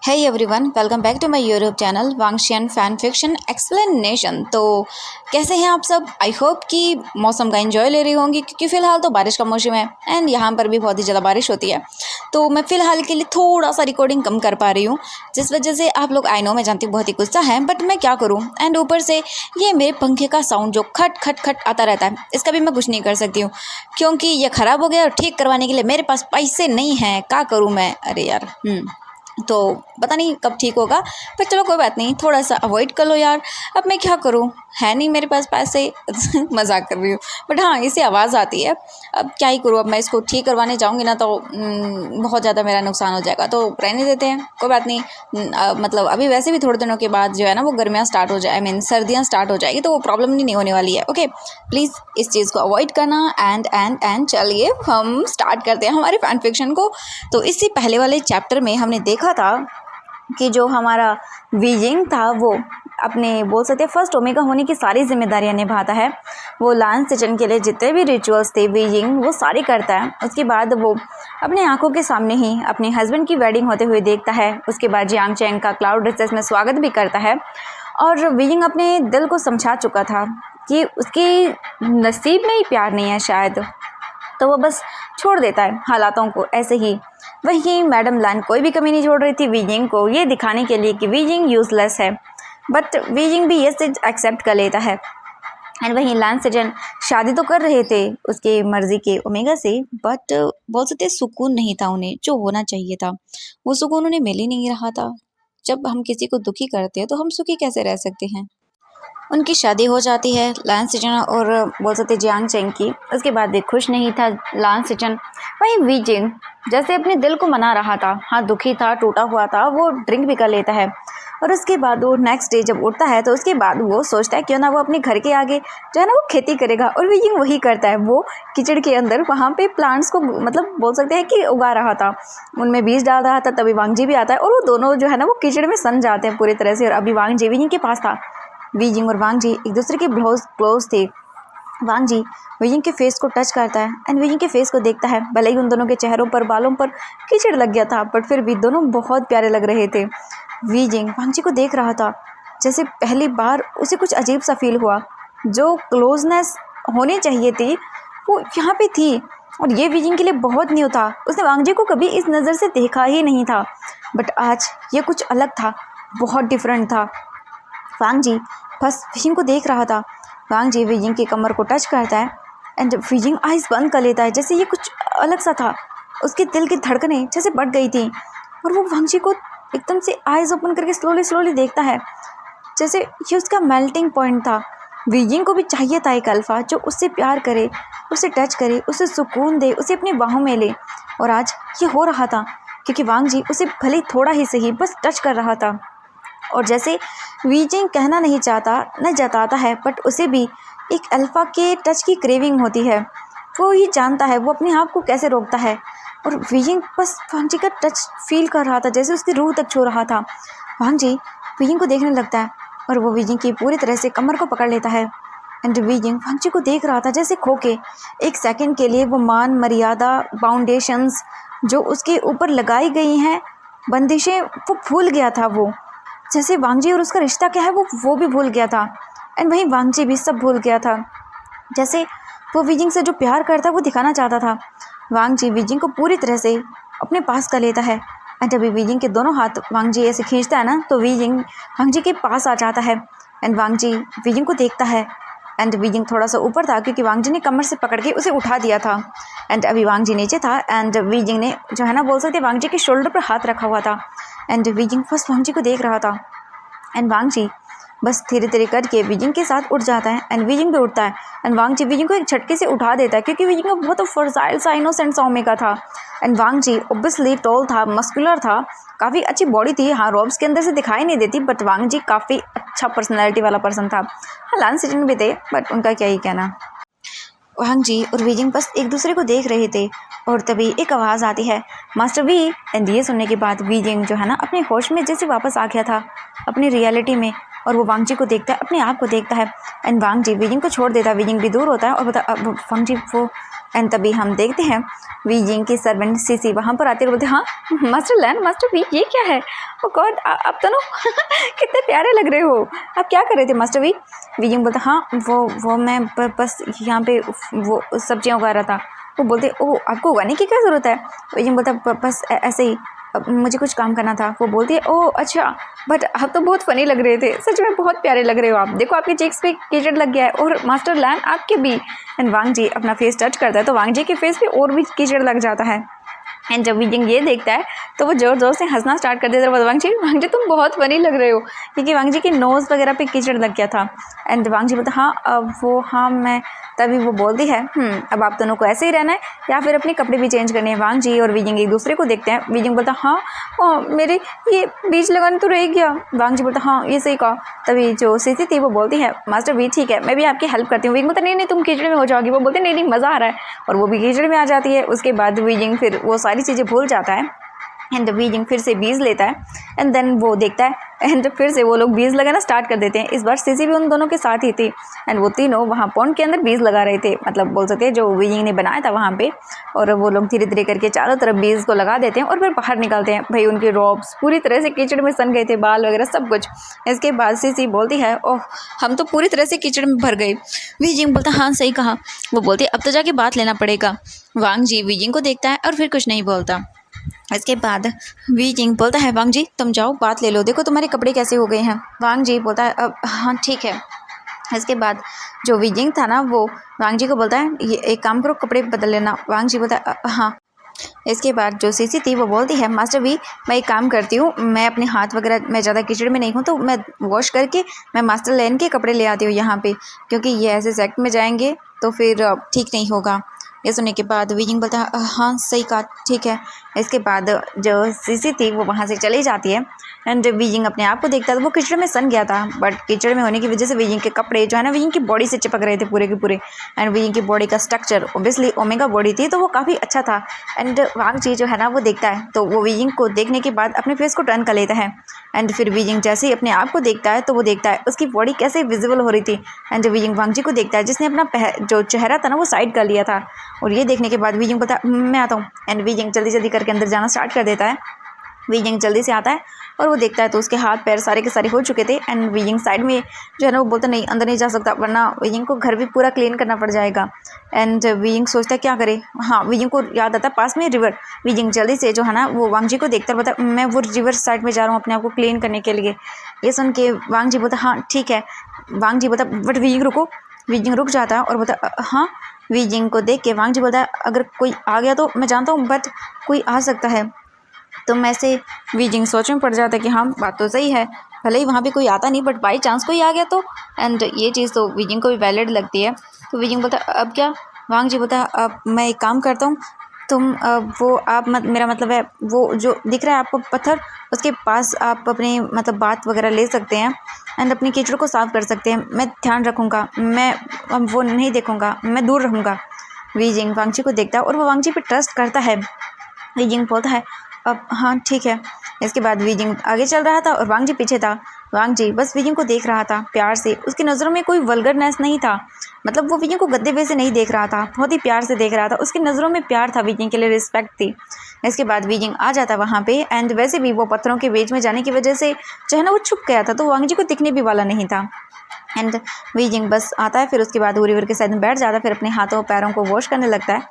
Hey everyone, welcome back to my YouTube channel Wangxian fan fiction explanation. तो कैसे हैं आप सब? आई होप कि मौसम का एंजॉय ले रही होंगी, क्योंकि फ़िलहाल तो बारिश का मौसम है एंड यहाँ पर भी बहुत ही ज़्यादा बारिश होती है। तो मैं फ़िलहाल के लिए थोड़ा सा रिकॉर्डिंग कम कर पा रही हूँ, जिस वजह से आप लोग आई नो मैं जानती हूँ बहुत ही गुस्सा है, बट मैं क्या करूँ। एंड ऊपर से ये मेरे पंखे का साउंड जो खट खट खट आता रहता है, इसका भी मैं कुछ नहीं कर सकती हूँ, क्योंकि ये ख़राब हो गया और ठीक करवाने के लिए मेरे पास पैसे नहीं हैं। क्या करूँ मैं? अरे यार तो पता नहीं कब ठीक होगा, पर चलो कोई बात नहीं, थोड़ा सा अवॉइड कर लो यार। अब मैं क्या करूं, है नहीं मेरे पास पैसे। मजाक कर रही हूँ, बट हाँ इससे आवाज़ आती है। अब क्या ही करूँ, अब मैं इसको ठीक करवाने जाऊँगी ना तो बहुत ज़्यादा मेरा नुकसान हो जाएगा, तो रहने देते हैं, कोई बात नहीं। मतलब अभी वैसे भी थोड़े दिनों के बाद जो है ना वो गर्मियाँ स्टार्ट हो जाए, आई मीन सर्दियाँ स्टार्ट हो जाएगी, तो वो प्रॉब्लम नहीं होने वाली है। ओके, प्लीज़ इस चीज़ को अवॉइड करना। एंड चलिए हम स्टार्ट करते हैं हमारे फैन फिक्शन को। तो इससे पहले वाले चैप्टर में हमने देखा था कि जो हमारा वीजिंग था वो अपने बोल सकते हैं फर्स्ट ओमेगा होने की सारी जिम्मेदारियां निभाता है। वो लांस सेचन के लिए जितने भी रिचुअल्स थे वीजिंग वो सारी करता है। उसके बाद वो अपने आंखों के सामने ही अपने हस्बैंड की वेडिंग होते हुए देखता है। उसके बाद जियांग चैंग का क्लाउड रिसेस में स्वागत भी करता है। और वीजिंग अपने दिल को समझा चुका था कि उसकी नसीब में ही प्यार नहीं है शायद, तो वो बस छोड़ देता है हालातों को ऐसे ही। वहीं मैडम लान कोई भी कमी नहीं छोड़ रही थी वीजिंग को ये दिखाने के लिए कि वीजिंग यूजलेस है, बट वीजिंग भी ये चीज़ एक्सेप्ट कर लेता है। एंड वहीं लान सेजन शादी तो कर रहे थे उसके मर्जी के ओमेगा से, बट बहुत सकते सुकून नहीं था उन्हें जो होना चाहिए था। वो सुकून उन्हें मिल ही नहीं रहा था। जब हम किसी को दुखी करते हैं तो हम सुखी कैसे रह सकते हैं। उनकी शादी हो जाती है लान सिचन और बोल सकते जियांग चेंग की। उसके बाद भी खुश नहीं था लान सिचन। वहीं वीजिंग जैसे अपने दिल को मना रहा था, हाँ दुखी था, टूटा हुआ था, वो ड्रिंक भी कर लेता है। और उसके बाद वो नेक्स्ट डे जब उठता है तो उसके बाद वो सोचता है क्यों ना वो अपने घर के आगे जो है ना वो खेती करेगा। और वीजिंग वही करता है, वो कीचड़ के अंदर वहाँ पे प्लांट्स को मतलब बोल सकते हैं कि उगा रहा था, उनमें बीज डाल रहा था। तभी वांगजी भी आता है और वो दोनों जो है ना वो कीचड़ में सन जाते हैं पूरी तरह से। और अभी वांगजी वीजिंग के पास था। वीजिंग और वांगजी एक दूसरे के बहुत क्लोज थे। वांगजी वीजिंग के फेस को टच करता है एंड वीजिंग के फेस को देखता है। भले ही उन दोनों के चेहरों पर बालों पर कीचड़ लग गया था, बट फिर भी दोनों बहुत प्यारे लग रहे थे। वीजिंग वांगजी को देख रहा था, जैसे पहली बार उसे कुछ अजीब सा फील हुआ। जो क्लोजनेस होनी चाहिए थी वो यहाँ पे थी, और ये वीजिंग के लिए बहुत न्यू था। उसने वांगजी को कभी इस नज़र से देखा ही नहीं था, बट आज ये कुछ अलग था, बहुत डिफरेंट था। वांगजी बस वीजिंग को देख रहा था। वांगजी वीजिंग की कमर को टच करता है एंड वीजिंग आइज़ बंद कर लेता है, जैसे ये कुछ अलग सा था। उसके दिल की धड़कनें जैसे बढ़ गई थी और वो वांगजी को एकदम से आइज़ ओपन करके स्लोली स्लोली देखता है, जैसे ये उसका मेल्टिंग पॉइंट था। वीजिंग को भी चाहिए था एक अल्फा जो उससे प्यार करे, उसे टच करे, उसे सुकून दे, उसे अपनी बाहों में ले। और आज ये हो रहा था क्योंकि वांगजी उसे भले थोड़ा ही सही बस टच कर रहा था। और जैसे वीजिंग कहना नहीं चाहता न जताता है, बट उसे भी एक अल्फ़ा के टच की क्रेविंग होती है। वो ही जानता है वो अपने आप को कैसे रोकता है। और वीजिंग बस वांगजी का टच फील कर रहा था, जैसे उसकी रूह तक छू रहा था। वांगजी वीजिंग को देखने लगता है और वो वीजिंग की पूरी तरह से कमर को पकड़ लेता है। एंड वीजिंग वांगजी को देख रहा था जैसे खो के। एक सेकंड के लिए वो मान मर्यादा बाउंडेशंस जो उसके ऊपर लगाई गई हैं बंदिशें वो भूल गया था। वो जैसे वांगजी और उसका रिश्ता क्या है वो भी भूल गया था। एंड वहीं वांगजी भी सब भूल गया था, जैसे वो वीजिंग से जो प्यार करता है वो दिखाना चाहता था। वांगजी वीजिंग को पूरी तरह से अपने पास कर लेता है। एंड जब वीजिंग के दोनों हाथ वांगजी ऐसे खींचता है ना, तो वीजिंग वांगजी के पास आ जाता है। एंड वांगजी वीजिंग को देखता है। एंड वीजिंग थोड़ा सा ऊपर था क्योंकि वांगजी ने कमर से पकड़ के उसे उठा दिया था। एंड अभी वांगजी नीचे था एंड वीजिंग ने जो है ना बोल सकते वांगजी के शोल्डर पर हाथ रखा हुआ था। एंड वीजिंग फर्स्ट वांगजी को देख रहा था एंड वांगजी बस धीरे धीरे करके वीजिंग के साथ उठ जाता है। एंड वीजिंग भी उठता है एंड वांगजी वीजिंग को एक झटके से उठा देता है, क्योंकि वीजिंग का बहुत फर्टाइल सा इनोसेंट सा ओमेगा था। एंड वांगजी ओब्वियसली टॉल था, मस्कुलर था, काफ़ी अच्छी बॉडी थी। हाँ रॉब्स के अंदर से दिखाई नहीं देती, बट वांगजी काफ़ी अच्छा पर्सनैलिटी वाला पर्सन था। हाँ लान सिजन भी थे, बट उनका क्या ही कहना। वांगजी और वीजिंग बस एक दूसरे को देख रहे थे और तभी एक आवाज़ आती है, मास्टर वी। एंड ये सुनने के बाद वीजिंग जो है ना अपने होश में जैसे वापस आ गया था अपनी रियलिटी में, और वो वांगजी को देखता है, अपने आप को देखता है। एंड वांगजी वीजिंग को छोड़ देता है, वीजिंग भी दूर होता है और वांगजी वो एंड तभी हम देखते हैं वीजिंग की सर्वेंट सीसी वहाँ पर आते और बोलते हाँ मास्टर लैन, मास्टर वी, ये क्या है? ओ गॉड, आप दोनों कितने प्यारे लग रहे हो। आप क्या कर रहे थे मास्टर वी? वीजिंग बोलता हाँ वो मैं बस यहाँ पे वो सब्जियाँ उगा रहा था। वो बोलते ओह आपको उगाने की क्या ज़रूरत है? वीजिंग बोलता बस ऐसे ही, मुझे कुछ काम करना था। वो बोलती है ओह अच्छा, बट आप तो बहुत फ़नी लग रहे थे, सच में बहुत प्यारे लग रहे हो आप। देखो आपके चेक्स पे कीचड़ लग गया है और मास्टर लैन आपके भी। एंड वांग जी अपना फेस टच करता है तो वांग जी के फेस पे और भी कीचड़ लग जाता है। एंड जब वीजिंग ये देखता है तो वो ज़ोर ज़ोर से हंसना स्टार्ट कर देता है। वांग जी तुम बहुत फनी लग रहे हो, क्योंकि वांग जी के नोज़ वगैरह पे कीचड़ लग गया था। एंड वांग जी बोलता हाँ हाँ मैं, तभी वो बोलती है अब आप दोनों को ऐसे ही रहना है या फिर अपने कपड़े भी चेंज करने हैं। वांग जी और वीजिंग एक दूसरे को देखते हैं। वीजिंग बोलता हाँ मेरे ये बीज लगाने तो रह गया। वांग जी बोलता हाँ ये सही कहा। तभी जो सीसी थी वो बोलती है मास्टर भी ठीक है, मैं भी आपकी हेल्प करती हूँ। वीजिंग बोलता नहीं तुम कीचड़ में हो जाओगी। वो बोलते नहीं मज़ा आ रहा है, और वो भी कीचड़ में आ जाती है। उसके बाद वीजिंग फिर वो सारी चीज़ें भूल जाता है। एंड वीजिंग फिर से बीज लेता है एंड देन वो देखता है एंड फिर से वो लोग बीज लगाना स्टार्ट कर देते हैं। इस बार सीसी भी उन दोनों के साथ ही थी एंड वो तीनों वहाँ पॉन्ड के अंदर बीज लगा रहे थे, मतलब बोल सकते हैं जो वीजिंग ने बनाया था वहाँ पे। और वो लोग धीरे धीरे करके चारों तरफ बीज को लगा देते हैं और फिर बाहर निकलते हैं। भाई उनके रॉब्स पूरी तरह से कीचड़ में सन गए थे, बाल वगैरह सब कुछ। इसके बाद सीसी बोलती है ओह हम तो पूरी तरह से कीचड़ में भर गए। वीजिंग बोलता हाँ सही कहा। वो बोलती अब तो जाके बात लेना पड़ेगा। वांग जी वीजिंग को देखता है और फिर कुछ नहीं बोलता। इसके बाद वीजिंग बोलता है वांग जी तुम जाओ बात ले लो, देखो तुम्हारे कपड़े कैसे हो गए हैं। वांग जी बोलता है अब हाँ ठीक है। इसके बाद जो वीजिंग था ना वो वांग जी को बोलता है ये एक काम करो कपड़े बदल लेना। वांग जी बोलता है हाँ। इसके बाद जो सीसी थी वो बोलती है मास्टर वी मैं एक काम करती हूँ, मैं अपने हाथ वगैरह मैं ज़्यादा कीचड़ में नहीं हूँ तो मैं वॉश करके मैं मास्टर लैन के कपड़े ले आती हूँ यहाँ पे, क्योंकि ये ऐसे सेक्ट में जाएंगे तो फिर ठीक नहीं होगा। ये सुनने के बाद वीजिंग बोलता है हाँ सही कहा ठीक है। इसके बाद जो सीसी थी वो वहाँ से चली जाती है एंड वीजिंग अपने आप को देखता है तो वो कीचड़ में सन गया था, बट कीचड़ में होने की वजह से वीजिंग के कपड़े जो है ना वीजिंग की बॉडी से चिपक रहे थे पूरे के पूरे। एंड वीजिंग की बॉडी का स्ट्रक्चर ओब्वियसली ओमेगा बॉडी थी तो वो काफ़ी अच्छा था। एंड वांग जी जो है ना वो देखता है तो वो वीजिंग को देखने के बाद अपने फेस को टर्न कर लेता है। एंड फिर वीजिंग जैसे ही अपने आप को देखता है तो वो देखता है उसकी बॉडी कैसे विजिबल हो रही थी। एंड जब वीजिंग वांग जी को देखता है जिसने अपना जो चेहरा था ना वो साइड कर लिया था, और ये देखने के बाद वीजिंग बोलता है मैं आता हूँ। एंड वीजिंग जल्दी जल्दी करके अंदर जाना स्टार्ट कर देता है। वीजिंग जल्दी से आता है और वो देखता है तो उसके हाथ पैर सारे के सारे हो चुके थे। एंड वीजिंग साइड में जो है ना वो बोलता नहीं अंदर नहीं जा सकता वरना वीजिंग को घर भी पूरा क्लीन करना पड़ जाएगा। एंड वीजिंग सोचता है क्या करे। हाँ वीजिंग को याद आता है पास में रिवर। वीजिंग जल्दी से जो है ना वो वांग जी को देखता है, बोलता मैं वो रिवर साइड में जा रहा हूँ अपने आप को क्लीन करने के लिए। ये सुन के वांग जी बोलता हाँ ठीक है। वांग जी बोलता बट वीजिंग रुको। वीजिंग रुक जाता है और बोलता हाँ। वीजिंग को देख के वांग जी बोलता है अगर कोई आ गया तो मैं जानता हूँ बट कोई आ सकता है। तो मैं से वीजिंग सोच में पड़ जाता है कि हाँ बात तो सही है, भले ही वहाँ पे कोई आता नहीं बट बाई चांस कोई आ गया तो। एंड ये चीज़ तो वीजिंग को भी वैलिड लगती है। तो वीजिंग बोलता अब क्या। वांग जी बोलता अब मैं एक काम करता हूँ तुम वो आप मेरा मतलब है वो जो दिख रहा है आपको पत्थर उसके पास आप अपने मतलब बात वगैरह ले सकते हैं एंड अपनी कीचड़ को साफ कर सकते हैं। मैं ध्यान रखूँगा, मैं अब वो नहीं देखूँगा, मैं दूर रहूँगा। वीजिंग वांग जी को देखता है और वो वांग जी पे ट्रस्ट करता है। वीजिंग बोलता है अब हाँ ठीक है। इसके बाद वीजिंग आगे चल रहा था और वांग जी पीछे था। वांग जी बस वीजिंग को देख रहा था प्यार से, उसकी नज़रों में कोई वल्गरनेस नहीं था, मतलब वो वीजिंग को गद्दे वे से नहीं देख रहा था, बहुत ही प्यार से देख रहा था। उसकी नज़रों में प्यार था, वीजिंग के लिए रिस्पेक्ट थी। इसके बाद वीजिंग आ जाता वहाँ पे एंड वैसे भी वो पत्थरों के बीच में जाने की वजह से जो है ना वो छुप गया था तो वांग जी को दिखने भी वाला नहीं था। एंड वीजिंग बस आता है फिर उसके बाद वो रिवर के साइड में बैठ जाता है, फिर अपने हाथों पैरों को वॉश करने लगता है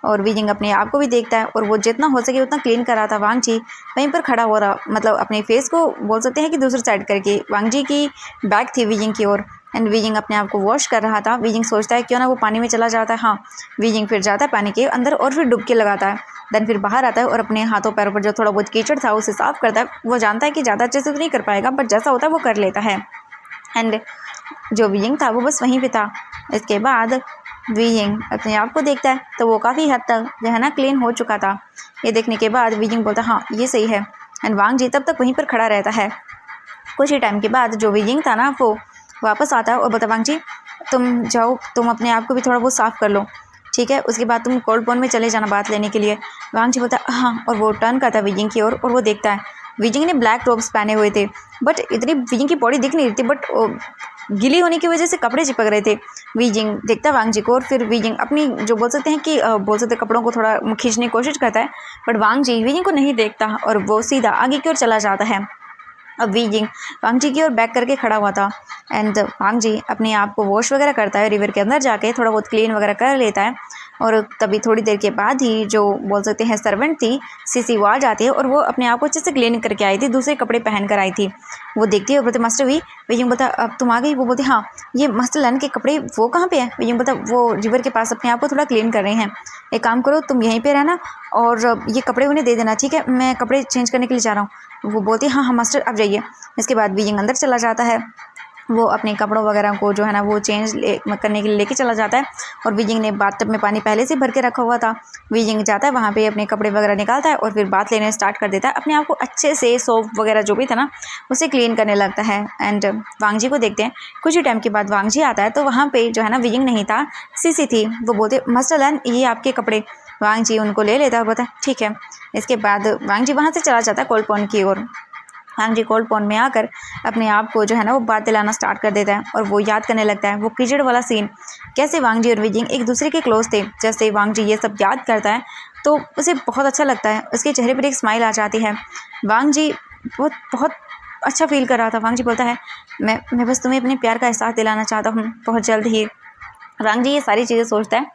और वीजिंग अपने आप को भी देखता है और वो जितना हो सके उतना क्लीन कर रहा था। वांग जी वहीं पर खड़ा हो रहा, मतलब अपने फेस को बोल सकते हैं कि दूसरी साइड करके वांग जी की बैक थी वीजिंग की ओर। एंड वीजिंग अपने आप को वॉश कर रहा था। वीजिंग सोचता है क्यों ना वो पानी में चला जाता है। हाँ वीजिंग फिर जाता है पानी के अंदर और फिर डुबकी लगाता है। देन फिर बाहर आता है और अपने हाथों पैरों पर जो थोड़ा बहुत कीचड़ था उसे साफ करता है। वो जानता है कि ज़्यादा अच्छे से तो नहीं कर पाएगा बट जैसा होता है वो कर लेता है। एंड जो वीजिंग था वो बस वहीं पे था। इसके बाद वीजिंग अपने आप को देखता है तो वो काफ़ी हद तक जो है ना क्लीन हो चुका था। ये देखने के बाद वीजिंग बोलता हाँ ये सही है। एंड वांग जी तब तक वहीं पर खड़ा रहता है। कुछ ही टाइम के बाद जो वीजिंग था ना वो वापस आता है और बोलता वांग जी तुम जाओ, तुम अपने आप को भी थोड़ा बहुत साफ़ कर लो, ठीक है। उसके बाद तुम कोल्ड पॉन में चले जाना बात लेने के लिए। वांग जी बोलता हाँ और वो टर्न करता है वीजिंग की ओर और वो देखता है वीजिंग ने ब्लैक रोब्स पहने हुए थे बट इतनी वीजिंग की बॉडी दिख नहीं रही थी बट गीली होने की वजह से कपड़े चिपक रहे थे। वीजिंग देखता है वांग जी को और फिर वीजिंग अपनी जो बोल सकते हैं कि बोल सकते हैं कपड़ों को थोड़ा खींचने की कोशिश करता है, बट वांग जी वीजिंग को नहीं देखता और वो सीधा आगे की ओर चला जाता है। अब वीजिंग वांग जी की ओर बैक करके खड़ा हुआ था एंड वांग जी अपने आप को वॉश वगैरह करता है, रिवर के अंदर जाके थोड़ा बहुत क्लीन वगैरह कर लेता है। और तभी थोड़ी देर के बाद ही जो बोल सकते हैं सर्वेंट थी सीसी वो आ जाती है और वो अपने आप को अच्छे से क्लीन करके आई थी, दूसरे कपड़े पहन कर आई थी। वो देखती है और बोलते मास्टर वी, वीजिंग बोलता अब तुम आ गई। वो बोलती हाँ, ये मास्टर लन के कपड़े वो कहाँ पे है। वीजिंग बोलता वो रिवर के पास अपने आप को थोड़ा क्लीन कर रहे हैं, एक काम करो तुम यहीं पे रहना और ये कपड़े उन्हें दे देना, ठीक है, मैं कपड़े चेंज करने के लिए जा रहा हूँ। वो बोलती हाँ हाँ मास्टर अब जाइए। इसके बाद वीजिंग अंदर चला जाता है, वो अपने कपड़ों वगैरह को जो है ना वो चेंज करने के लिए लेके चला जाता है और वीजिंग ने बाथटब में पानी पहले से भर के रखा हुआ था। वीजिंग जाता है वहाँ पे अपने कपड़े वगैरह निकालता है और फिर बाथ लेने स्टार्ट कर देता है, अपने आप को अच्छे से सोप वगैरह जो भी था ना उसे क्लीन करने लगता है। एंड वांग जी को देखते हैं, कुछ ही टाइम के बाद वांग जी आता है तो वहाँ पर जो है ना वीजिंग नहीं था, सीसी थी। वो बोलते मास्टर लन ये आपके कपड़े। वांग जी उनको ले लेता है और बोलता है ठीक है। इसके बाद वांग जी वहाँ से चला जाता है कोल्ड पॉन्ड की ओर। वांग जी कोल्ड पॉन्ड में आकर अपने आप को जो है ना वो बात दिलाना स्टार्ट कर देता है और वो याद करने लगता है वो कीचड़ वाला सीन, कैसे वांग जी और वीजिंग एक दूसरे के क्लोज थे। जैसे वांग जी ये सब याद करता है तो उसे बहुत अच्छा लगता है, उसके चेहरे पर एक स्माइल आ जाती है। वांग जी बहुत बहुत अच्छा फील कर रहा था। वांग जी बोलता है मैं बस तुम्हें अपने प्यार का एहसास दिलाना चाहता हूँ बहुत जल्द ही। वांग जी ये सारी चीज़ें सोचता है।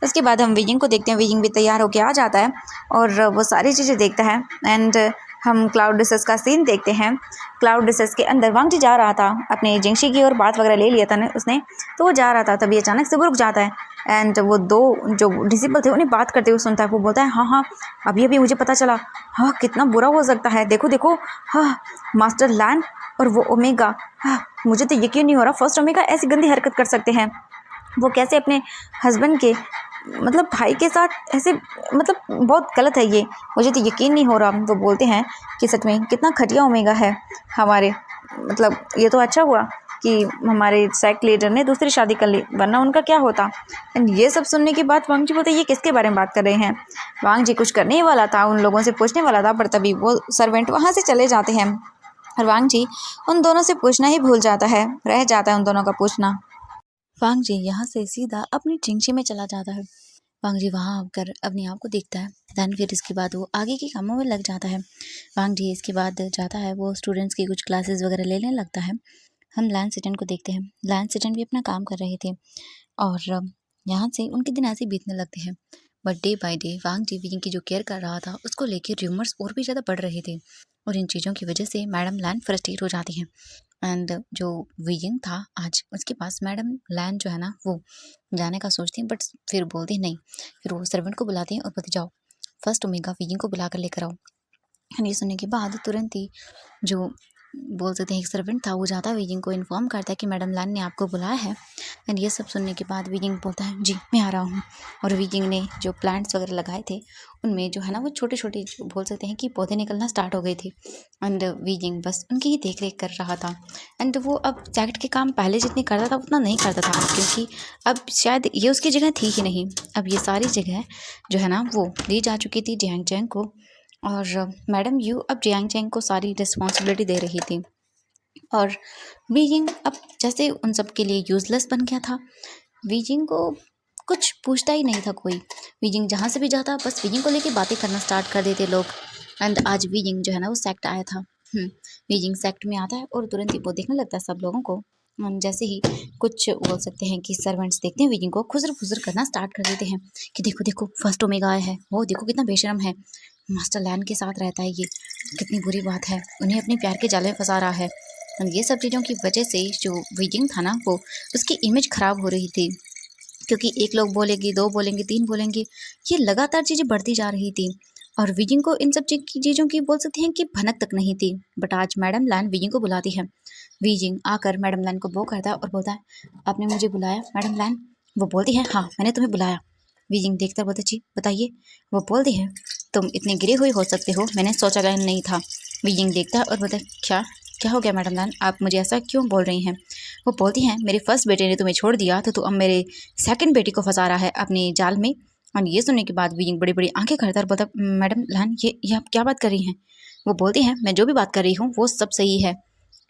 उसके बाद हम वीजिंग को देखते हैं, वीजिंग भी तैयार होकर आ जाता है और वो सारी चीज़ें देखता है। एंड हम क्लाउड डिसेस का सीन देखते हैं। क्लाउड डिसेस के अंदर वांग जी जा रहा था अपने जिंगशी की ओर, बात वगैरह ले लिया था ना उसने, तो वो जा रहा था तभी अचानक से वो रुक जाता है एंड वो दो जो डिसिबल थे उन्हें बात करते हुए सुनता है। वो बोलता है हाँ हाँ अभी अभी मुझे पता चला, हाँ कितना बुरा हो सकता है, देखो देखो, हाँ मास्टर लैन और वो ओमेगा, हाँ मुझे तो यकीन नहीं हो रहा फर्स्ट ओमेगा ऐसी गंदी हरकत कर सकते हैं। वो कैसे अपने हस्बैंड के मतलब भाई के साथ ऐसे, मतलब बहुत गलत है ये, मुझे तो यकीन नहीं हो रहा। वो बोलते हैं कि सच में कितना घटिया ओमेगा है हमारे, मतलब ये तो अच्छा हुआ कि हमारे सेक्ट लीडर ने दूसरी शादी कर ली वरना उनका क्या होता। एंड ये सब सुनने के बाद वांग जी बोलते ये किसके बारे में बात कर रहे हैं। वांग जी कुछ करने ही वाला था, उन लोगों से पूछने वाला था, पर तभी वो सर्वेंट वहाँ से चले जाते हैं और वांग जी उन दोनों से पूछना ही भूल जाता है, रह जाता है उन दोनों का पूछना। वांग जी यहाँ से सीधा अपनी चिंगची में चला जाता है। वांग जी वहाँ आकर अपने आप को देखता है, दैन फिर इसके बाद वो आगे के कामों में लग जाता है। वांग जी इसके बाद जाता है वो स्टूडेंट्स की कुछ क्लासेस वगैरह लेने लगता है। हम लैन सिटन को देखते हैं, लैन सिटन भी अपना काम कर रहे थे और यहाँ से उनके दिन ऐसे बीतने लगते हैं। बट डे बाय डे वांग जी विजिंग की जो केयर कर रहा था उसको लेके र्यूमर्स और भी ज़्यादा बढ़ रहे थे और इन चीज़ों की वजह से मैडम लैन फ्रस्ट्रेट हो जाती हैं। एंड जो विजिंग था आज उसके पास मैडम लैन जो है ना वो जाने का सोचती हैं, बट फिर बोलती नहीं। फिर वो सर्वेंट को बुलाते हैं और बोलते जाओ फर्स्ट ओमेगा विजिंग को बुला कर लेकर आओ। ये सुनने के बाद तुरंत ही जो बोल सकते हैं एक सर्वेंट था वो जाता है विजिंग को इन्फॉर्म करता है कि मैडम लैन ने आपको बुलाया है। एंड ये सब सुनने के बाद विजिंग बोलता है जी मैं आ रहा हूँ। और विजिंग ने जो प्लांट्स वगैरह लगाए थे उनमें जो है ना वो छोटे छोटे बोल सकते हैं कि पौधे निकलना स्टार्ट हो गए थे। एंड विजिंग बस उनकी ही देख रेख कर रहा था। एंड वो अब जैकेट के काम पहले जितने करता था उतना नहीं करता था क्योंकि अब शायद ये उसकी जगह थी ही नहीं। अब ये सारी जगह जो है ना वो दी जा चुकी थी जियांग चैंग को और मैडम यू अब जियांग चैंग को सारी रिस्पॉन्सिबिलिटी दे रही थी। और बीजिंग अब जैसे उन सब के लिए यूज़लेस बन गया था। बीजिंग को कुछ पूछता ही नहीं था कोई। बीजिंग जहाँ से भी जाता बस बीजिंग को लेके बातें करना स्टार्ट कर देते लोग। एंड आज बीजिंग जो है ना वो सेक्ट आया था। बीजिंग सेक्ट में आता है और तुरंत ही वो देखने लगता है सब लोगों को। जैसे ही कुछ बोल सकते हैं कि सर्वेंट्स देखते हैं बीजिंग को खुजर खुजर करना स्टार्ट कर देते हैं कि देखो देखो फर्स्ट ओमेगा आया है, वो देखो कितना बेशरम है, मास्टर लैन के साथ रहता है, ये कितनी बुरी बात है, उन्हें अपने प्यार के जाले में फंसा रहा है। ये सब चीज़ों की वजह से जो बीजिंग था ना वो उसकी इमेज ख़राब हो रही थी क्योंकि एक लोग बोलेंगे, दो बोलेंगे, तीन बोलेंगे, ये लगातार चीज़ें बढ़ती जा रही थी और बीजिंग को इन सब चीज़ों की बोल सकते हैं कि भनक तक नहीं थी। बट आज मैडम लैन बीजिंग को बुलाती है। बीजिंग आकर मैडम लैन को वो करता है और बोलता है आपने मुझे बुलाया मैडम लैन। वो बोलती है हाँ मैंने तुम्हें बुलाया। बीजिंग देखता बोलते जी बताइए। वो बोलती है तुम इतने गिरे हुए हो सकते हो, मैंने सोचा नहीं था। बीजिंग देखता है और बोलता है क्या क्या हो गया मैडम लैन, आप मुझे ऐसा क्यों बोल रही हैं। वो बोलती हैं मेरे फर्स्ट बेटे ने तुम्हें छोड़ दिया तो अब मेरे सेकंड बेटी को फंसा रहा है अपने जाल में। और ये सुनने के बाद बीजिंग बड़ी बड़ी आंखें करता है और बोलता मैडम लैन ये आप क्या बात कर रही हैं। वो बोलती हैं मैं जो भी बात कर रही हूँ वो सब सही है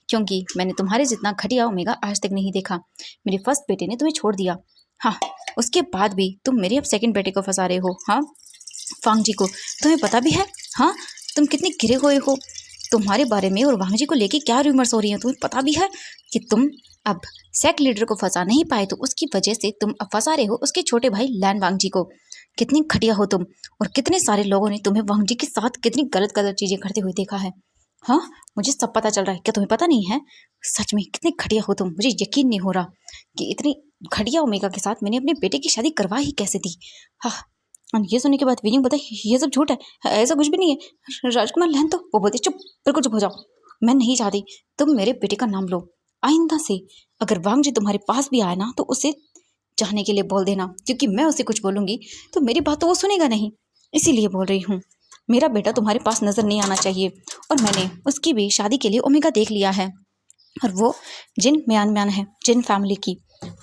क्योंकि मैंने तुम्हारे जितना घटिया ओमेगा आज तक नहीं देखा। मेरे फर्स्ट बेटे ने तुम्हें छोड़ दिया, हाँ, उसके बाद भी तुम मेरे अब सेकंड बेटे को फंसा रहे हो। हाँ वांग जी को तुम्हें पता भी है, हाँ, तुम कितने गिरे हुए हो। तुम्हारे बारे में और वांग जी को लेके क्या रूमर्स हो रही हैं, तुम्हें पता भी है कि तुम अब सेक्ट लीडर को फंसा नहीं पाए तो उसकी वजह से तुम अब फंसा रहे हो उसके छोटे भाई लैन वांग जी को। कितनी घटिया हो तुम, और कितने सारे लोगों ने तुम्हें वांग जी के साथ कितनी गलत गलत चीजें करते हुए देखा है। हाँ, मुझे सब पता चल रहा है, क्या तुम्हें पता नहीं है? सच में कितने घटिया हो तुम, मुझे यकीन नहीं हो रहा कि इतनी घटिया ओमेगा के साथ मैंने अपने बेटे की शादी करवा ही कैसे दी। हाँ, और ये सुनने के बाद विजय बोलता है ये सब झूठ है, ऐसा कुछ भी नहीं है। राजकुमार लहन तो वो बोलती चुप, बिल्कुल चुप हो जाओ। मैं नहीं चाहती तुम मेरे बेटे का नाम लो। आइंदा से अगर वांग जी तुम्हारे पास भी आए ना तो उसे जाने के लिए बोल देना, क्योंकि मैं उसे कुछ बोलूंगी तो मेरी बात तो वो सुनेगा नहीं। इसीलिए बोल रही हूँ, मेरा बेटा तुम्हारे पास नजर नहीं आना चाहिए। और मैंने उसकी भी शादी के लिए ओमेगा देख लिया है, और वो जिन म्यान है, जिन फैमिली की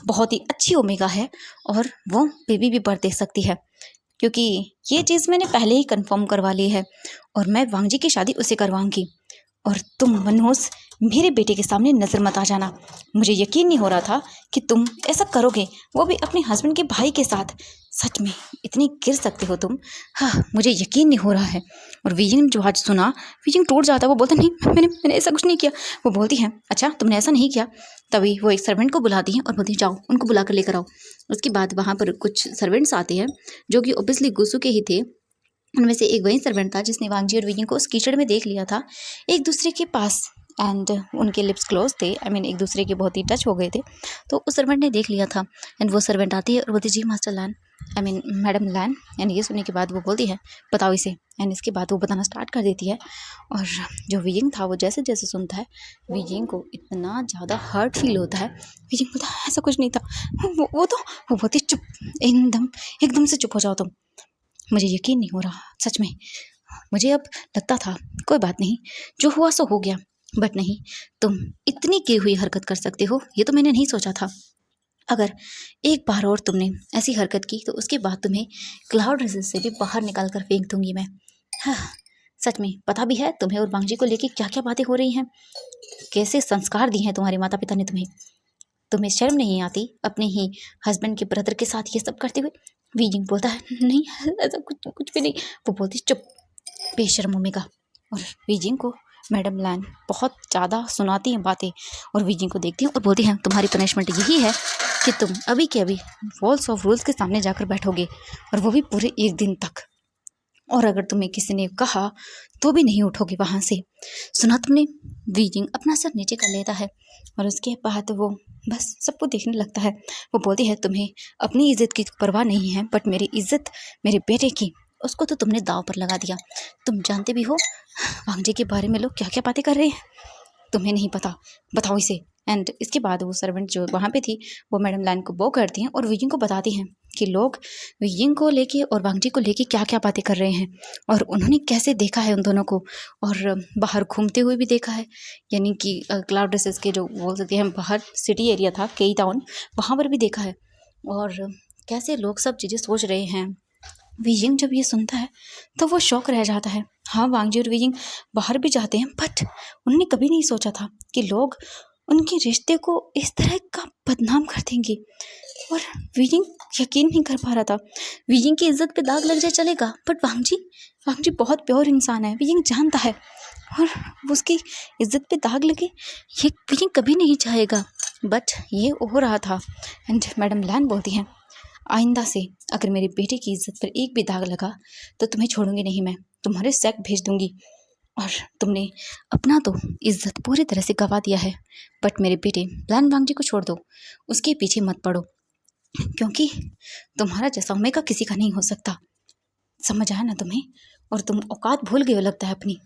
बहुत ही अच्छी ओमेगा है, और वो बेबी भी बर्थ दे सकती है, क्योंकि ये चीज़ मैंने पहले ही कंफर्म करवा ली है। और मैं वांग जी की शादी उसे करवाऊंगी। और तुम मनोज मेरे बेटे के सामने नजर मत आ जाना। मुझे यकीन नहीं हो रहा था कि तुम ऐसा करोगे, वो भी अपने हस्बैंड के भाई के साथ। सच में इतनी गिर सकते हो तुम, हाँ, मुझे यकीन नहीं हो रहा है। और विजय जो आज सुना, विजय टूट जाता है। वो बोलता नहीं, मैंने ऐसा कुछ नहीं किया। वो बोलती है अच्छा तुमने ऐसा नहीं किया। तभी वो एक सर्वेंट को बुलाती है और बोलती है जाओ उनको बुला कर लेकर आओ। उसके बाद वहाँ पर कुछ सर्वेंट्स आते हैं जो कि ओब्वियसली गुस्सू के ही थे। उनमें से एक वही सर्वेंट था जिसने वांगजी और विजय को उस कीचड़ में देख लिया था एक दूसरे के पास, एंड उनके लिप्स क्लोज थे, आई मीन एक दूसरे के बहुत ही टच हो गए थे। तो उस सर्वेंट ने देख लिया था, एंड वो सर्वेंट आती है और बोलती जी master Lan, I mean madam Lan. And ये सुनने के बाद वो बोलती है बताओ इसे। एंड इसके बाद वो बताना स्टार्ट कर देती है। और जो विजिंग था वो जैसे जैसे सुनता है, विजिंग को इतना ज़्यादा हर्ट फील होता है। विजिंग बोलता है ऐसा कुछ नहीं था, वो तो वो बोलती चुप, एकदम एकदम से चुप हो जाओ तुम। मुझे यकीन नहीं हो रहा सच में। मुझे अब लगता था कोई बात नहीं, जो हुआ सो हो गया, बट नहीं, तुम इतनी की हुई हरकत कर सकते हो ये तो मैंने नहीं सोचा था। अगर एक बार और तुमने ऐसी हरकत की तो उसके बाद तुम्हें क्लाउड रेसेस से भी बाहर निकाल कर फेंक दूंगी मैं। हाँ, सच में पता भी है तुम्हें और बांगजी को लेके क्या क्या बातें हो रही हैं, कैसे संस्कार दिए हैं तुम्हारे माता पिता ने तुम्हें। तुम्हें शर्म नहीं आती अपने ही हस्बैंड के ब्रदर के साथ ये सब करते हुए? वीजिंग बोलता है नहीं, ऐसा कुछ कुछ भी नहीं। वो बोलती चुप, बेशर्म ओमेगा। और वीजिंग को मैडम लैन बहुत ज़्यादा सुनाती हैं बातें, और वीजिंग को देखती हैं और बोलती हैं तुम्हारी पनिशमेंट यही है कि तुम अभी के अभी वॉल्स ऑफ रूल्स के सामने जाकर बैठोगे, और वो भी पूरे एक दिन तक। और अगर तुम्हें किसी ने कहा तो भी नहीं उठोगे वहाँ से। सुना तुमने? वीजिंग अपना सर नीचे कर लेता है और उसके बाद वो बस सबको देखने लगता है। वो बोलती है तुम्हें अपनी इज्जत की परवाह नहीं है, बट मेरी इज्जत, मेरे बेटे की, उसको तो तुमने दाव पर लगा दिया। तुम जानते भी हो वांगजे के बारे में लोग क्या क्या बातें कर रहे हैं, तुम्हें नहीं पता, बताओ इसे। एंड इसके बाद वो सर्वेंट जो वहाँ पे थी वो मैडम लैन को बो करती हैं और विजिंग को बताती हैं कि लोग विजिंग को लेके और वांगजी को लेके क्या क्या बातें कर रहे हैं, और उन्होंने कैसे देखा है उन दोनों को, और बाहर घूमते हुए भी देखा है, यानी कि क्लाउड ड्रेसेस के जो बोल सकते हैं बाहर सिटी एरिया था केई टाउन, वहाँ पर भी देखा है, और कैसे लोग सब चीज़ें सोच रहे हैं। विजिंग जब ये सुनता है तो वो शौक रह जाता है। हाँ, वांगजी और विजिंग बाहर भी जाते हैं, बट उन्होंने कभी नहीं सोचा था कि लोग उनके रिश्ते को इस तरह का बदनाम कर देंगे। और विजिंग यकीन नहीं कर पा रहा था। विजिंग की इज्जत पे दाग लग जाए चलेगा, बट वांगजी बहुत प्योर इंसान है, विजिंग जानता है, और उसकी इज्जत पे दाग लगे ये विजिंग कभी नहीं चाहेगा, बट ये हो रहा था। एंड मैडम लैन बोलती हैं आइंदा से अगर मेरे बेटे की इज्जत पर एक भी दाग लगा तो तुम्हें छोड़ूंगी नहीं, मैं तुम्हारे सैक भेज दूंगी। और तुमने अपना तो इज्जत पूरी तरह से गवा दिया है, बट मेरे बेटे लैन वांगजी को छोड़ दो, उसके पीछे मत पड़ो, क्योंकि तुम्हारा जैसा ओमेगा किसी का नहीं हो सकता। समझ आया ना तुम्हें? और तुम औकात भूल गए हो लगता है अपनी।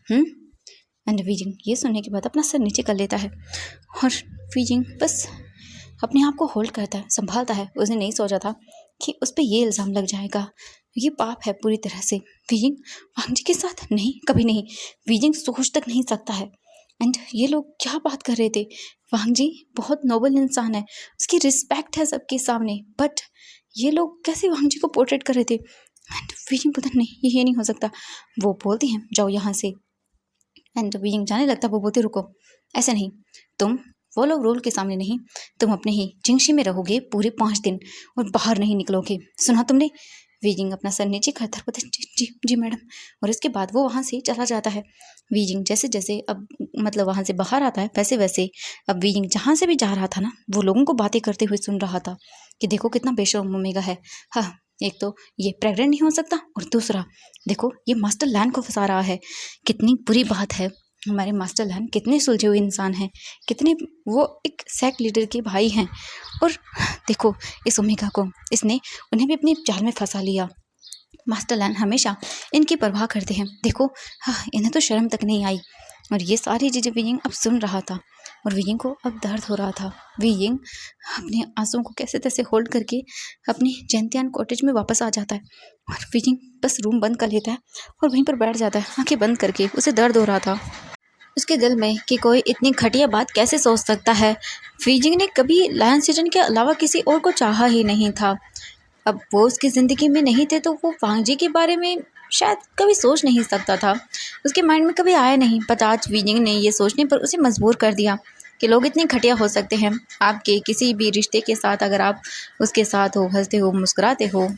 एंड वीजिंग ये सुनने के बाद अपना सर नीचे कर लेता है, और वीजिंग बस अपने आप को होल्ड करता है, संभालता है। उसने नहीं सोचा था कि उस पर ये इल्ज़ाम लग जाएगा, ये पाप है पूरी तरह से। वीजिंग वांगजी के साथ नहीं, कभी नहीं, वीजिंग सोच तक नहीं सकता है। एंड ये लोग क्या बात कर रहे थे, वांगजी बहुत नोबल इंसान है, उसकी रिस्पेक्ट है सबके सामने, बट ये लोग कैसे वांगजी को पोर्ट्रेट कर रहे थे। एंड वीजिंग पता नहीं, ये नहीं हो सकता। वो बोलती हैं जाओ यहाँ से। एंड वीजिंग जाने लगता, वो बोलते रुको, ऐसा नहीं, तुम वो लोग रूल के सामने नहीं, तुम अपने ही जिंगशी में रहोगे पूरे 5 दिन और बाहर नहीं निकलोगे, सुना तुमने? वीजिंग अपना सर नीचे करता बोलते जी जी जी मैडम। और इसके बाद वो वहाँ से चला जाता है। वीजिंग जैसे जैसे अब मतलब वहाँ से बाहर आता है, वैसे वैसे अब वीजिंग जहाँ से भी जा रहा था ना, वो लोगों को बातें करते हुए सुन रहा था कि देखो कितना बेशर्म ओमेगा है। हाँ, एक तो ये प्रेग्नेंट नहीं हो सकता, और दूसरा देखो ये मास्टर लैन को फंसा रहा है। कितनी बुरी बात है, हमारे मास्टर लैन कितने सुलझे हुए इंसान हैं, कितने वो एक सेक्ट लीडर के भाई हैं, और देखो इस ओमेगा को, इसने उन्हें भी अपनी जाल में फंसा लिया। मास्टर लैन हमेशा इनकी परवाह करते हैं, देखो हाँ, इन्हें तो शर्म तक नहीं आई। और ये सारी चीज़ें वीजिंग अब सुन रहा था, और वीजिंग को अब दर्द हो रहा था। वीजिंग अपने आंसुओं को कैसे तैसे होल्ड करके अपनी जैंतियान कॉटेज में वापस आ जाता है, और वीजिंग बस रूम बंद कर लेता है और वहीं पर बैठ जाता है, आंखें बंद करके। उसे दर्द हो रहा था उसके दिल में कि कोई इतनी घटिया बात कैसे सोच सकता है। वीजिंग ने कभी लायन सीजन के अलावा किसी और को चाहा ही नहीं था। अब वो उसकी ज़िंदगी में नहीं थे तो वो वांग जी के बारे में शायद कभी सोच नहीं सकता था, उसके माइंड में कभी आया नहीं। पर आज वीजिंग ने ये सोचने पर उसे मजबूर कर दिया कि लोग इतने घटिया हो सकते हैं। आपके किसी भी रिश्ते के साथ अगर आप उसके साथ हो, हंसते हो, मुस्कुराते हो,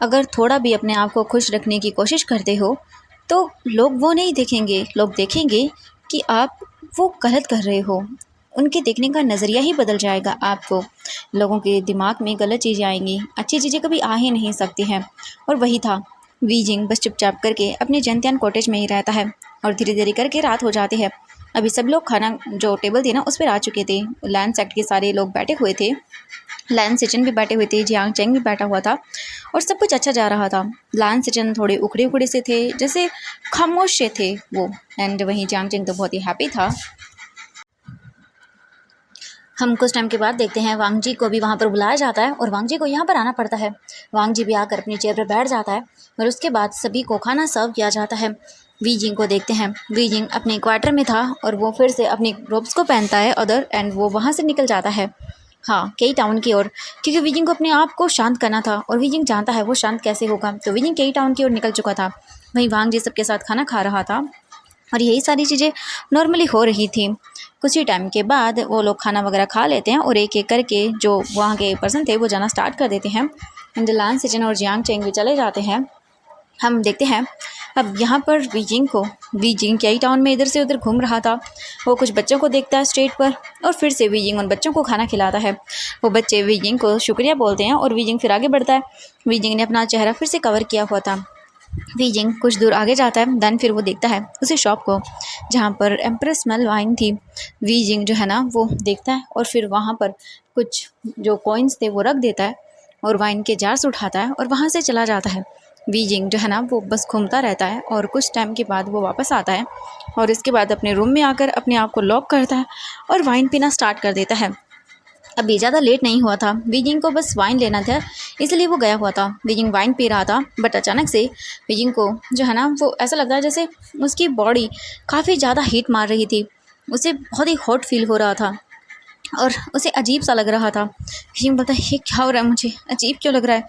अगर थोड़ा भी अपने आप को खुश रखने की कोशिश करते हो, तो लोग वो नहीं देखेंगे, लोग देखेंगे कि आप वो गलत कर रहे हो। उनके देखने का नज़रिया ही बदल जाएगा आपको। लोगों के दिमाग में गलत चीज़ें आएंगी, अच्छी चीज़ें कभी आ ही नहीं सकती हैं। और वही था, वीजिंग बस चुपचाप करके अपने जैंतियान कॉटेज में ही रहता है, और धीरे धीरे करके रात हो जाती है। अभी सब लोग खाना जो टेबल थी ना उस पर आ चुके थे, लैंड सेक्ट के सारे लोग बैठे हुए थे, लैन सिचन भी बैठे हुए थे, जियांग चेंग भी बैठा हुआ था, और सब कुछ अच्छा जा रहा था। लैन सिचन थोड़े उखड़े उखड़े से थे, जैसे खामोश से थे वो, एंड वहीं जियांग चेंग तो बहुत ही हैप्पी था। हम कुछ टाइम के बाद देखते हैं वांग जी को भी वहाँ पर बुलाया जाता है, और वांग जी को यहाँ पर आना पड़ता है। वांग जी भी आकर अपनी चेयर पर बैठ जाता है, और उसके बाद सभी को खाना सर्व किया जाता है। वीजिंग को देखते हैं, वीजिंग अपने क्वार्टर में था, और वो फिर से अपनी रोब्स को पहनता है अदर, एंड वो वहाँ से निकल जाता है, हाँ, केई टाउन की ओर, क्योंकि वीजिंग को अपने आप को शांत करना था, और वीजिंग जानता है वो शांत कैसे होगा। तो वीजिंग केई टाउन की ओर निकल चुका था। वहीं वांग जी सबके साथ खाना खा रहा था, और यही सारी चीज़ें नॉर्मली हो रही थी। कुछ ही टाइम के बाद वो लोग खाना वगैरह खा लेते हैं, और एक एक करके जो वहाँ के पर्सन थे वो जाना स्टार्ट कर देते हैं। एंड लान सिचन और जियांग चेंग भी चले जाते हैं। हम देखते हैं अब यहाँ पर वीजिंग केई टाउन में इधर से उधर घूम रहा था। वो कुछ बच्चों को देखता है स्ट्रीट पर, और फिर से वीजिंग उन बच्चों को खाना खिलाता है। वो बच्चे वीजिंग को शुक्रिया बोलते हैं, और वीजिंग फिर आगे बढ़ता है। वीजिंग ने अपना चेहरा फिर से कवर किया हुआ था। वीजिंग कुछ दूर आगे जाता है, देन फिर वो देखता है उसी शॉप को जहाँ पर एम्प्रेस स्मेल वाइन थी। वीजिंग जो है ना वो देखता है, और फिर वहाँ पर कुछ जो कॉइन्स थे वो रख देता है, और वाइन के जार्स उठाता है, और वहाँ से चला जाता है। वीजिंग जो है ना वो बस घूमता रहता है, और कुछ टाइम के बाद वो वापस आता है, और इसके बाद अपने रूम में आकर अपने आप को लॉक करता है, और वाइन पीना स्टार्ट कर देता है। अभी ज़्यादा लेट नहीं हुआ था, वीजिंग को बस वाइन लेना था, इसलिए वो गया हुआ था। वीजिंग वाइन पी रहा था, बट अचानक से वीजिंग को जो है ना वो ऐसा लग रहा है जैसे उसकी बॉडी काफ़ी ज़्यादा हीट मार रही थी। उसे बहुत ही हॉट फील हो रहा था, और उसे अजीब सा लग रहा था। वीजिंग बोलता है ये क्या हो रहा है, मुझे अजीब क्यों लग रहा है।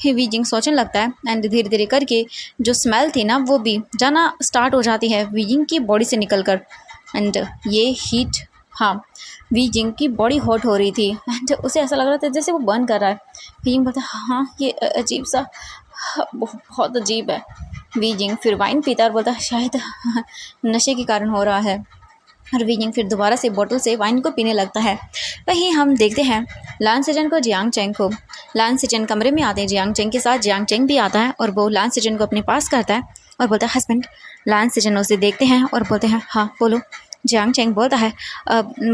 फिर वीजिंग सोचने लगता है, एंड धीरे धीरे करके जो स्मेल थी ना वो भी जाना स्टार्ट हो जाती है वीजिंग की बॉडी से निकल कर। एंड ये हीट, हाँ, वीजिंग की बॉडी हॉट हो रही थी, एंड उसे ऐसा लग रहा था जैसे वो बर्न कर रहा है। वीजिंग बोलता है हाँ ये अजीब सा, बहुत अजीब है। वीजिंग फिर वाइन पीता है और बोलता है शायद नशे के कारण हो रहा है। और वीजिंग फिर दोबारा से बोतल से वाइन को पीने लगता है। वहीं हम देखते हैं लान सिचन को, जियांग चेंग को। लान सिचन कमरे में आते हैं जियांग चेंग के साथ, जियांग चेंग भी आता है, और वो लान सिचन को अपने पास करता है और बोलता है हस्बैंड। लान सिचन उसे देखते हैं और बोलते हैं हाँ बोलो। जियांग चेंग बोलता है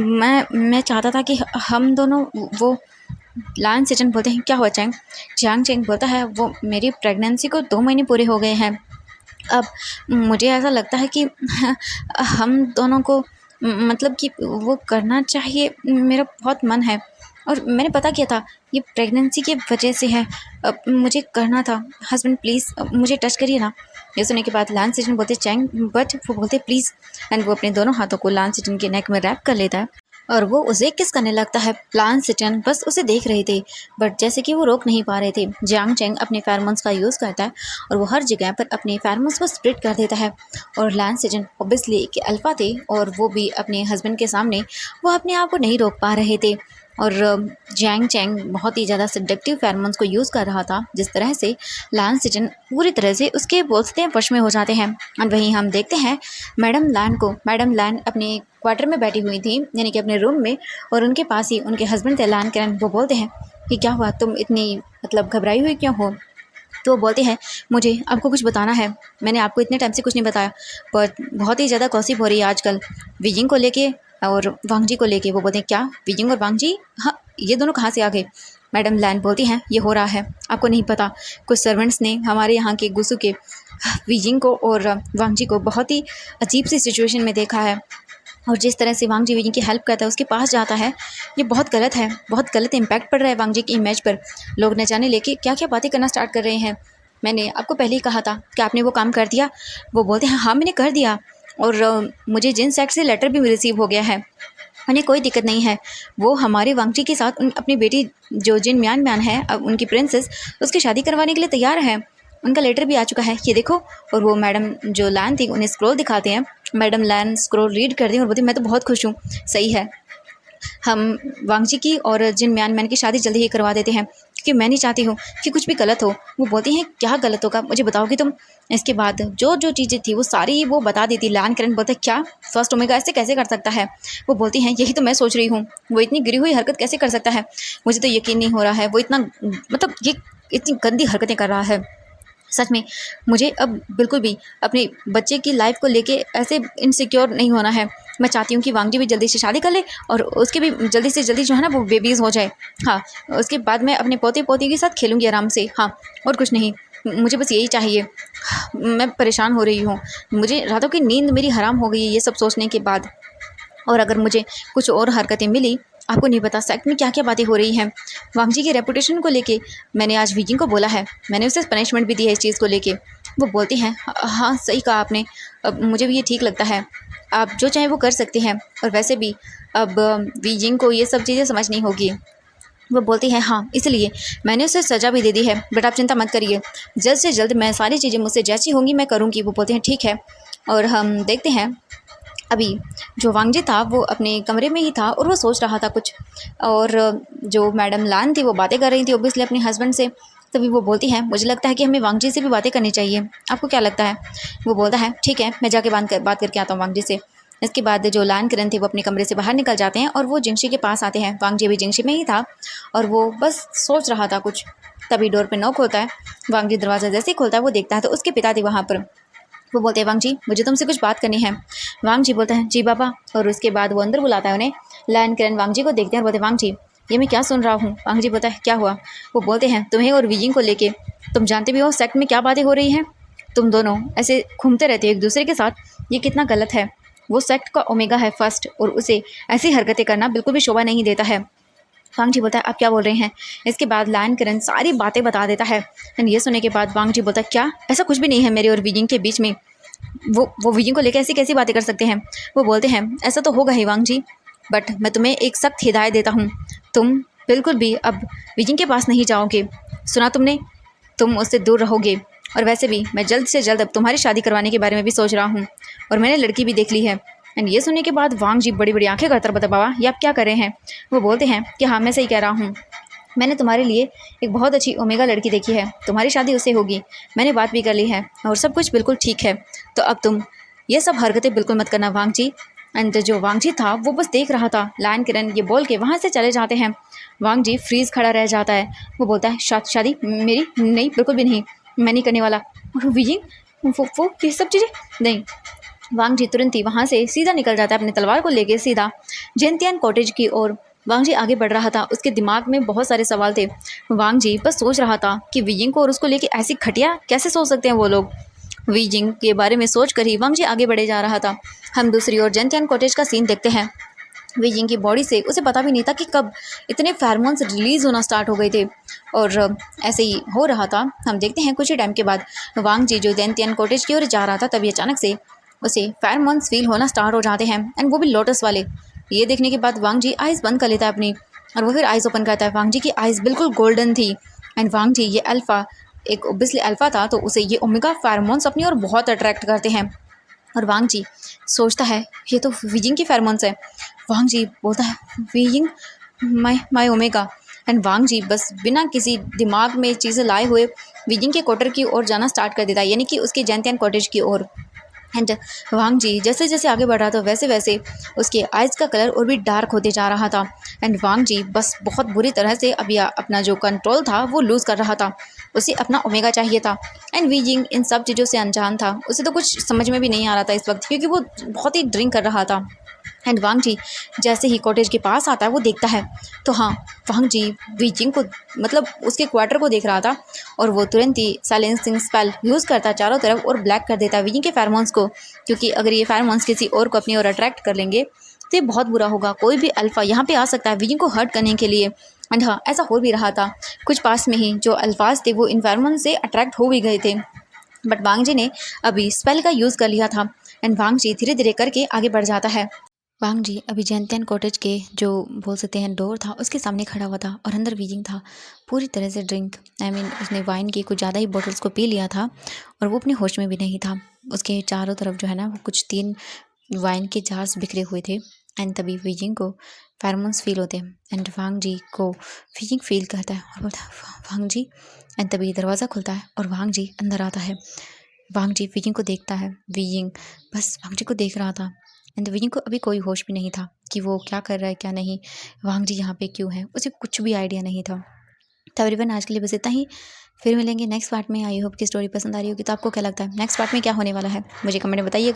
मैं चाहता था कि हम दोनों वो। लान सिचन बोलते हैं क्या हुआ चेंग। जियांग चेंग बोलता है वो मेरी प्रेगनेंसी को 2 महीने पूरे हो गए हैं। अब मुझे ऐसा लगता है कि हम दोनों को मतलब कि वो करना चाहिए, मेरा बहुत मन है, और मैंने पता किया था ये प्रेगनेंसी की वजह से है। अब मुझे करना था, हस्बैंड प्लीज़ मुझे टच करिए ना। ये सुनने के बाद लान सिचन बोलते चैंग, बट वो बोलते प्लीज़, एंड वो अपने दोनों हाथों को लान सिचन के नेक में रैप कर लेता है। और वो उसे किस करने लगता है। लान सिटन बस उसे देख रहे थे, बट जैसे कि वो रोक नहीं पा रहे थे। जियांग चेंग अपने फेरोमोन्स का यूज़ करता है और वो हर जगह पर अपने फेरोमोन्स को स्प्रेड कर देता है। और लान सिटन ऑब्वियसली एक अल्फा थे और वो भी अपने हस्बैंड के सामने वो अपने आप को नहीं रोक पा रहे थे। और जियांग चेंग बहुत ही ज़्यादा सेडक्टिव फेरोमोन्स को यूज़ कर रहा था, जिस तरह से लान सिटन पूरी तरह से उसके बोलते हैं वश में हो जाते हैं। और वहीं हम देखते हैं मैडम लैन को। मैडम लैन अपने क्वार्टर में बैठी हुई थी, यानी कि अपने रूम में, और उनके पास ही उनके हस्बैंड थे लैन करन। वो बोलते हैं कि क्या हुआ, तुम इतनी मतलब घबराई हुई क्यों हो। तो वो बोलते हैं मुझे आपको कुछ बताना है, मैंने आपको इतने टाइम से कुछ नहीं बताया, पर बहुत ही ज़्यादा गॉसिप हो रही है आजकल विजिंग को लेके और वांग जी को लेके। वो बोलते हैं क्या, विजिंग और वांग जी, हाँ ये दोनों कहाँ से आ गए। मैडम लैन बोलती हैं ये हो रहा है, आपको नहीं पता, कुछ सर्वेंट्स ने हमारे यहाँ के गुसु के विजिंग को और वांग जी को बहुत ही अजीब सी सिचुएशन में देखा है। और जिस तरह से वांग जी विजिंग की हेल्प करता है, उसके पास जाता है, ये बहुत गलत है, बहुत गलत इम्पैक्ट पड़ रहा है वांग जी की इमेज पर। लोग न जाने लेके क्या क्या बातें करना स्टार्ट कर रहे हैं। मैंने आपको पहले ही कहा था कि आपने वो काम कर दिया। वो बोलते हैं हाँ मैंने कर दिया, और मुझे जिन सेक्ट से लेटर भी रिसीव हो गया है, उन्हें कोई दिक्कत नहीं है। वो हमारे वांग जी के साथ अपनी बेटी जो जिन म्यान म्यान है, अब उनकी प्रिंसेस, उसकी शादी करवाने के लिए तैयार है। उनका लेटर भी आ चुका है, ये देखो। और वो मैडम जो लैन थी उन्हें स्क्रॉल दिखाते हैं। मैडम लैन स्क्रॉल रीड करती हैं और बोलती मैं तो बहुत खुश हूँ। सही है, हम वांग जी की और जिन म्यान म्यान की शादी जल्दी ही करवा देते हैं, क्योंकि मैं नहीं चाहती हूँ कि कुछ भी गलत हो। वो बोलती हैं क्या गलत होगा, मुझे बताओगी तुम। इसके बाद जो जो चीज़ें थी वो सारी वो बता देती। लैन करन बोलते क्या, फर्स्ट ओमेगा ऐसे कैसे कर सकता है। वो बोलती हैं यही तो मैं सोच रही हूँ, वो इतनी गिरी हुई हरकत कैसे कर सकता है। मुझे तो यकीन नहीं हो रहा है, वो इतना मतलब ये इतनी गंदी हरकतें कर रहा है। सच में मुझे अब बिल्कुल भी अपने बच्चे की लाइफ को लेके ऐसे इनसिक्योर नहीं होना है। मैं चाहती हूँ कि वांग जी भी जल्दी से शादी कर ले और उसके भी जल्दी से जल्दी जो है ना वो बेबीज़ हो जाए। हाँ, उसके बाद मैं अपने पोते पोती के साथ खेलूँगी आराम से। हाँ, और कुछ नहीं, मुझे बस यही चाहिए। मैं परेशान हो रही हूँ, मुझे रातों की नींद मेरी हराम हो गई है ये सब सोचने के बाद। और अगर मुझे कुछ और हरकतें मिली, आपको नहीं पता सेक्ट में क्या क्या बातें हो रही हैं वांग जी के रेपुटेशन को लेके। मैंने आज विजिंग को बोला है, मैंने उसे पनिशमेंट भी दी है इस चीज़ को लेके। वो बोलती हैं हाँ सही कहा आपने, अब मुझे भी ये ठीक लगता है, आप जो चाहें वो कर सकते हैं। और वैसे भी अब विजिंग को ये सब चीज़ें समझ नहीं होगी। वो बोलती है हाँ इसलिए मैंने उसे सज़ा भी दे दी है, बट आप चिंता मत करिए, जल्द से जल्द मैं सारी चीज़ें मुझसे जैसी होंगी मैं करूँगी। वो बोलते हैं ठीक है। और हम देखते हैं अभी जो वांगजी था वो अपने कमरे में ही था और वो सोच रहा था कुछ। और जो मैडम लान थी वो बातें कर रही थी ओब्वियसली अपने हस्बैंड से। तभी वो बोलती है मुझे लगता है कि हमें वांगजी से भी बातें करनी चाहिए, आपको क्या लगता है। वो बोलता है ठीक है, मैं जाके बात करके आता हूँ वांगजी से। इसके बाद जो लान किरण थे वो अपने कमरे से बाहर निकल जाते हैं और वो जिंगशी के पास आते हैं। वांगजी भी जिंगशी में ही था और वो बस सोच रहा था कुछ। तभी डोर पे नॉक होता है। वांगजी दरवाज़ा जैसे ही खोलता है वो देखता है तो उसके पिता थे वहाँ पर। वो बोलते हैं वांग जी मुझे तुमसे कुछ बात करनी है। वांग जी बोलता है जी बाबा। और उसके बाद वो अंदर बुलाता है उन्हें। लैन किरण वांग जी को देखते हैं और बोलते हैं वांग जी ये मैं क्या सुन रहा हूँ। वांग जी बोलता है क्या हुआ। वो बोलते हैं तुम्हें और विजिंग को लेके, तुम जानते भी हो सेक्ट में क्या बातें हो रही हैं, तुम दोनों ऐसे घूमते रहते हो एक दूसरे के साथ, ये कितना गलत है। वो सेक्ट का ओमेगा है फर्स्ट, और उसे ऐसी हरकतें करना बिल्कुल भी शोभा नहीं देता है। वांग जी बोलता है आप क्या बोल रहे हैं। इसके बाद लैन किरण सारी बातें बता देता है। एंड ये सुनने के बाद वांग जी बोलता है क्या, ऐसा कुछ भी नहीं है मेरे और विजिंग के बीच में। वो विजिंग को लेकर ऐसी कैसी बातें कर सकते हैं। वो बोलते हैं ऐसा तो होगा ही वांग जी, बट मैं तुम्हें एक सख्त हिदायत देता हूँ, तुम बिल्कुल भी अब विजिंग के पास नहीं जाओगे, सुना तुमने, तुम उससे दूर रहोगे। और वैसे भी मैं जल्द से जल्द अब तुम्हारी शादी करवाने के बारे में भी सोच रहा हूँ, और मैंने लड़की भी देख ली है। एंड ये सुनने के बाद वांग जी बड़ी बड़ी आंखें करता बता बाबा ये आप क्या कर रहे हैं। वो बोलते हैं कि हाँ मैं सही कह रहा हूँ, मैंने तुम्हारे लिए एक बहुत अच्छी ओमेगा लड़की देखी है, तुम्हारी शादी उससे होगी, मैंने बात भी कर ली है और सब कुछ बिल्कुल ठीक है। तो अब तुम ये सब हरकतें बिल्कुल मत करना वांग जी। एंड जो वांग जी था वो बस देख रहा था। लैन किरण ये बोल के वहाँ से चले जाते हैं। वांग जी फ्रीज खड़ा रह जाता है। वो बोलता है शादी मेरी नहीं, बिल्कुल भी नहीं, मैं नहीं करने वाला। और विजिंग वो ये सब चीज़ें नहीं। वांग जी तुरंत ही वहाँ से सीधा निकल जाता है अपनी तलवार को लेके सीधा जेंतियान कॉटेज की ओर। वांग जी आगे बढ़ रहा था, उसके दिमाग में बहुत सारे सवाल थे। वांग जी बस सोच रहा था कि विजिंग को और उसको लेके ऐसी घटिया कैसे सोच सकते हैं वो लोग। विजिंग के बारे में सोच कर ही वांग जी आगे बढ़े जा रहा था। हम दूसरी ओर जेंतियान कॉटेज का सीन देखते हैं। विजिंग की बॉडी से उसे पता भी नहीं था कि कब इतने फेरोमोन्स रिलीज होना स्टार्ट हो गए थे, और ऐसे ही हो रहा था। हम देखते हैं कुछ ही टाइम के बाद वांग जी जो जेंतियान कॉटेज की ओर जा रहा था, तभी अचानक से उसे फेरोमोन्स फील होना स्टार्ट हो जाते हैं, एंड वो भी लोटस वाले। ये देखने के बाद वांग जी आइज़ बंद कर लेता है अपनी, और वो फिर आइज़ ओपन करता है। वांग जी की आइज़ बिल्कुल गोल्डन थी। एंड वांग जी ये अल्फ़ा, एक ओब्वियसली अल्फ़ा था, तो उसे ये ओमेगा फेरोमोन्स अपनी ओर बहुत अट्रैक्ट करते हैं। और वांग जी सोचता है ये तो वीजिंग की फेरोमोन्स है। वांग जी बोलता है वीजिंग माय ओमेगा। एंड वांग जी बस बिना किसी दिमाग में चीज़ें लाए हुए वीजिंग के क्वार्टर की ओर जाना स्टार्ट कर देता है, यानी कि उसके जैंतियन कॉटेज की ओर। एंड वांग जी जैसे जैसे आगे बढ़ रहा था वैसे वैसे उसके आइज़ का कलर और भी डार्क होते जा रहा था। एंड वांग जी बस बहुत बुरी तरह से अभी अपना जो कंट्रोल था वो लूज़ कर रहा था। उसे अपना ओमेगा चाहिए था। एंड वीजिंग इन सब चीज़ों से अनजान था, उसे तो कुछ समझ में भी नहीं आ रहा था इस वक्त, क्योंकि वो बहुत ही ड्रिंक कर रहा था। एंड वांग जी जैसे ही कॉटेज के पास आता है वो देखता है, तो हाँ, वांग जी वीजिंग को मतलब उसके क्वार्टर को देख रहा था, और वो तुरंत ही साइलेंसिंग स्पेल यूज़ करता है चारों तरफ और ब्लैक कर देता है वीजिंग के फेरोमोन्स को, क्योंकि अगर ये फेरोमोन्स किसी और को अपनी ओर अट्रैक्ट कर लेंगे तो ये बहुत बुरा होगा। कोई भी अल्फ़ा यहाँ पे आ सकता है वीजिंग को हर्ट करने के लिए। एंड हाँ, ऐसा हो भी रहा था। कुछ पास में ही जो अल्फाज थे वो इन फेरोमोन से अट्रैक्ट हो भी गए थे, बट वांग जी ने अभी स्पेल का यूज़ कर लिया था। एंड वांग जी धीरे धीरे करके आगे बढ़ जाता है। वांग जी अभी जैंतियन कॉटेज के जो बोल सकते हैं डोर था उसके सामने खड़ा हुआ था, और अंदर वीजिंग था पूरी तरह से ड्रिंक, आई मीन उसने वाइन की कुछ ज़्यादा ही बॉटल्स को पी लिया था, और वो अपने होश में भी नहीं था। उसके चारों तरफ जो है ना वो कुछ 3 वाइन के जार्स बिखरे हुए थे। एंड तभी वीजिंग को फेरोमोन्स फील होते हैं, एंड वांग जी को वीजिंग फील करता है और बोलता है वांग जी। एंड तभी दरवाज़ा खुलता है और वांग जी अंदर आता है। वांग जी वीजिंग को देखता है। वीजिंग बस वांग जी को देख रहा था, एंड वीजिंग को अभी कोई होश भी नहीं था कि वो क्या कर रहा है क्या नहीं, वांग जी यहाँ पे क्यों है, उसे कुछ भी आइडिया नहीं था। तो एवरीवन, आज के लिए बस इतना ही। फिर मिलेंगे नेक्स्ट पार्ट में। आई होप कि स्टोरी पसंद आ रही होगी। तो आपको क्या लगता है नेक्स्ट पार्ट में क्या होने वाला है, मुझे कमेंट में बताइए।